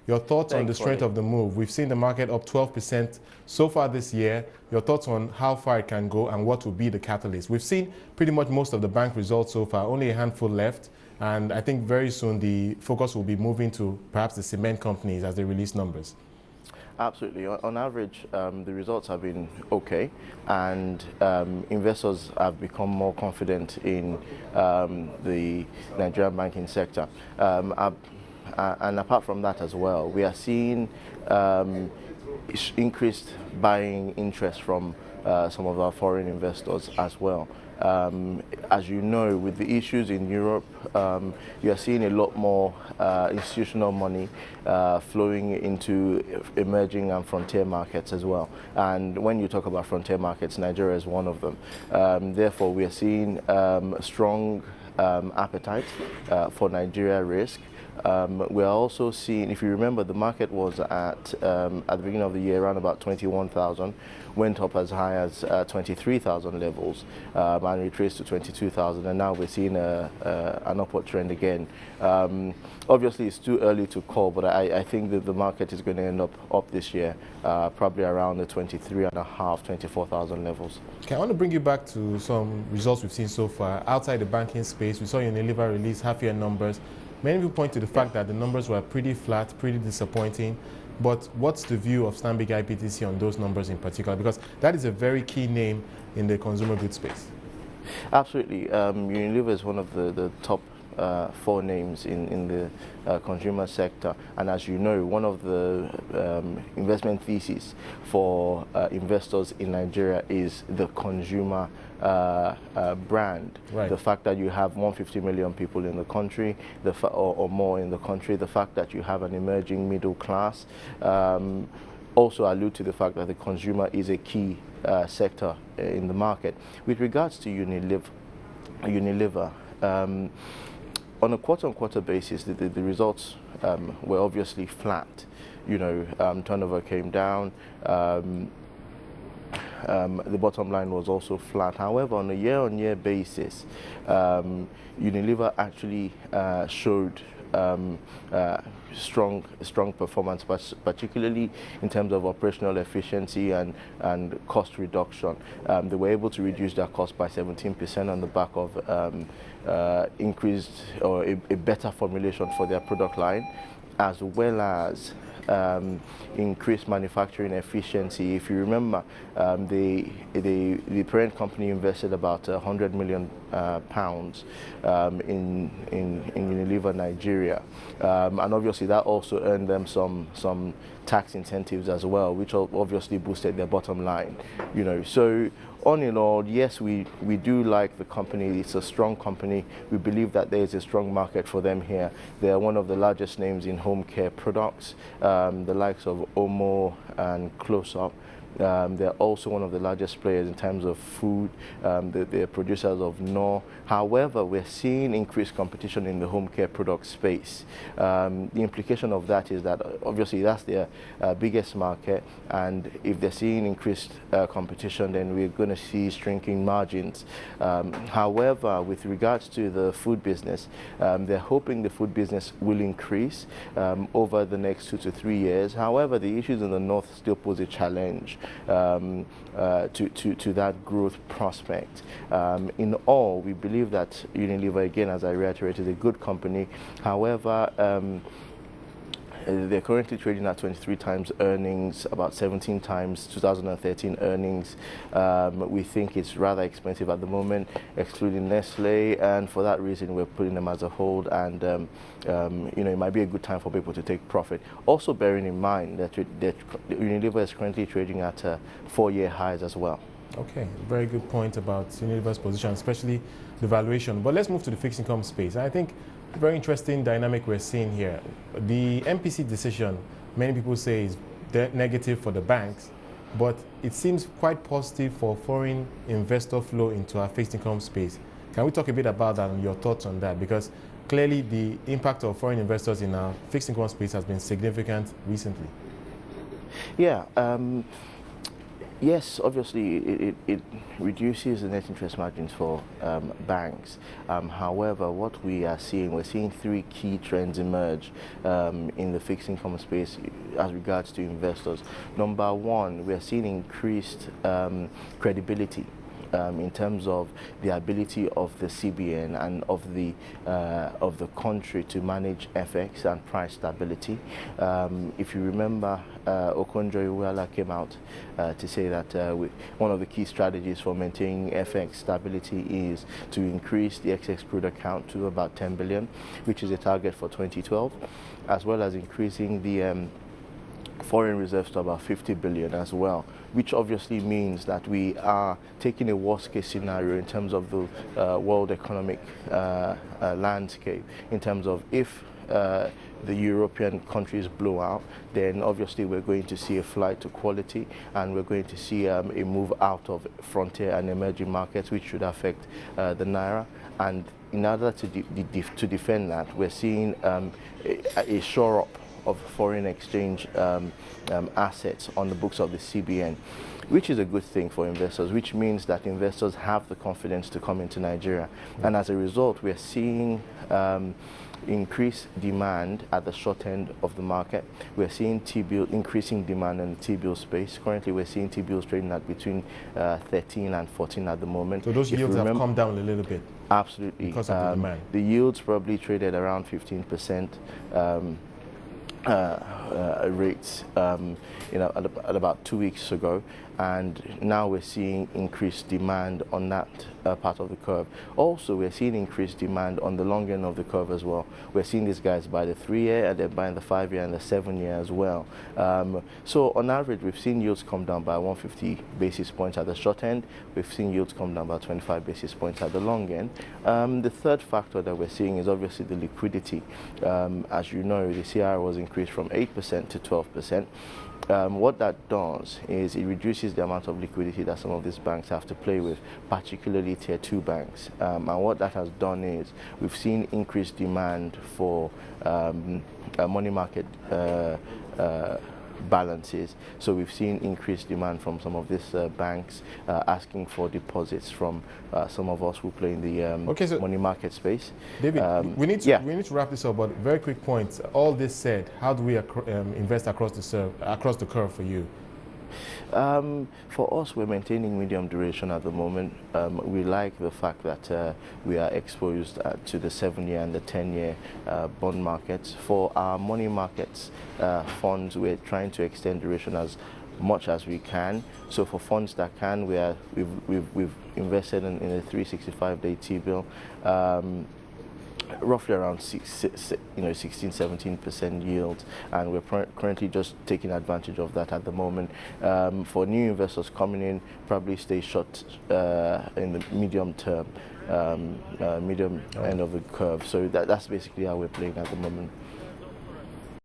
Your thoughts on the Thanks, strength Wole. of the move? We've seen the market up 12% so far this year. Your thoughts on how far it can go and what will be the catalyst? We've seen pretty much most of the bank results so far, only a handful left. And I think very soon the focus will be moving to perhaps the cement companies as they release numbers. Absolutely. On average, the results have been okay, and investors have become more confident in the Nigerian banking sector. And apart from that as well, we are seeing increased buying interest from some of our foreign investors as well. As you know, with the issues in Europe, you are seeing a lot more institutional money flowing into emerging and frontier markets as well. And when you talk about frontier markets, Nigeria is one of them. Therefore, we are seeing strong appetite for Nigeria risk. We are also seeing, if you remember, the market was at the beginning of the year around about 21,000, went up as high as 23,000 levels, and retraced to 22,000, and now we're seeing an upward trend again. Obviously, it's too early to call, but I think that the market is going to end up this year, probably around the 23,500, 24,000 levels. Okay, I want to bring you back to some results we've seen so far. Outside the banking space, we saw Unilever release half-year numbers. Many people point to the fact that the numbers were pretty flat, pretty disappointing. But what's the view of Stanbic IBTC on those numbers in particular? Because that is a very key name in the consumer goods space. Absolutely. Unilever is one of the top 4 names in the consumer sector, and as you know, one of the investment theses for investors in Nigeria is the consumer brand. Right. The fact that you have 150 million people in the country, or more in the country, the fact that you have an emerging middle class, also allude to the fact that the consumer is a key sector in the market. With regards to Unilever, on a quarter-on-quarter basis, the results were obviously flat. You know, turnover came down. The bottom line was also flat. However, on a year-on-year basis, Unilever actually showed strong performance, particularly in terms of operational efficiency and cost reduction. They were able to reduce their cost by 17% on the back of increased or a better formulation for their product line, as well as increased manufacturing efficiency. If you remember, the parent company invested about £100 million in Unilever Nigeria, and obviously that also earned them some tax incentives as well, which obviously boosted their bottom line. You know, so all in all, yes, we do like the company. It's a strong company. We believe that there is a strong market for them here. They are one of the largest names in home care products, the likes of Omo and Close Up. They're also one of the largest players in terms of food. They're producers of Knorr. However, we're seeing increased competition in the home care product space. The implication of that is that obviously that's their biggest market, and if they're seeing increased competition, then we're going to see shrinking margins. However, with regards to the food business, they're hoping the food business will increase over the next 2 to 3 years. However, the issues in the north still pose a challenge to that growth prospect. In all, we believe that Unilever, again, as I reiterate, is a good company. However, they're currently trading at 23 times earnings, about 17 times 2013 earnings. We think it's rather expensive at the moment, excluding Nestle, and for that reason we're putting them as a hold, and you know, it might be a good time for people to take profit. Also bearing in mind that Unilever is currently trading at 4-year highs as well. Okay, very good point about Unilever's position, especially the valuation. But let's move to the fixed income space. I think a very interesting dynamic we're seeing here. The MPC decision, many people say, is negative for the banks, but it seems quite positive for foreign investor flow into our fixed income space. Can we talk a bit about that and your thoughts on that? Because clearly the impact of foreign investors in our fixed income space has been significant recently. Yeah. Yes, obviously it reduces the net interest margins for banks. However, what we're seeing three key trends emerge in the fixed income space as regards to investors. Number one, we're seeing increased credibility in terms of the ability of the CBN and of the country to manage FX and price stability. If you remember, Okonjo-Iweala came out to say that one of the key strategies for maintaining FX stability is to increase the excess crude account to about 10 billion, which is a target for 2012, as well as increasing the foreign reserves to about 50 billion as well, which obviously means that we are taking a worst case scenario in terms of the world economic landscape, in terms of if the European countries blow out, then obviously we're going to see a flight to quality, and we're going to see a move out of frontier and emerging markets, which should affect the Naira. And in order to defend that, we're seeing a shore up of foreign exchange assets on the books of the CBN, which is a good thing for investors, which means that investors have the confidence to come into Nigeria. And as a result, we're seeing increased demand at the short end of the market. We're seeing T-bill increasing demand in the T-bill space. Currently, we're seeing T-bills trading at between 13 and 14 at the moment. So those yields have come down a little bit. Absolutely. Because of the demand. The yields probably traded around 15%. Rates at about 2 weeks ago, and now we're seeing increased demand on that part of the curve. Also, we're seeing increased demand on the long end of the curve as well. We're seeing these guys buy the 3-year, and they're buying the 5-year and the 7-year as well. So on average, we've seen yields come down by 150 basis points at the short end. We've seen yields come down by 25 basis points at the long end. The third factor that we're seeing is obviously the liquidity. As you know, the CR was increased from 8% to 12%. What that does is it reduces the amount of liquidity that some of these banks have to play with, particularly tier 2 banks. And what that has done is we've seen increased demand for money market balances. So we've seen increased demand from some of these banks asking for deposits from some of us who play in the money market space. David, we need to wrap this up, but very quick point. All this said, how do we invest across the curve for you? For us, we're maintaining medium duration at the moment. We like the fact that we are exposed to the 7-year and the 10-year bond markets. For our money markets funds, we're trying to extend duration as much as we can. So for funds that can, we've invested in a 365-day T-bill. Roughly around 16-17% yield, and we're currently just taking advantage of that at the moment. For new investors coming in, probably stay short in the medium term, medium end of the curve. So that's basically how we're playing at the moment.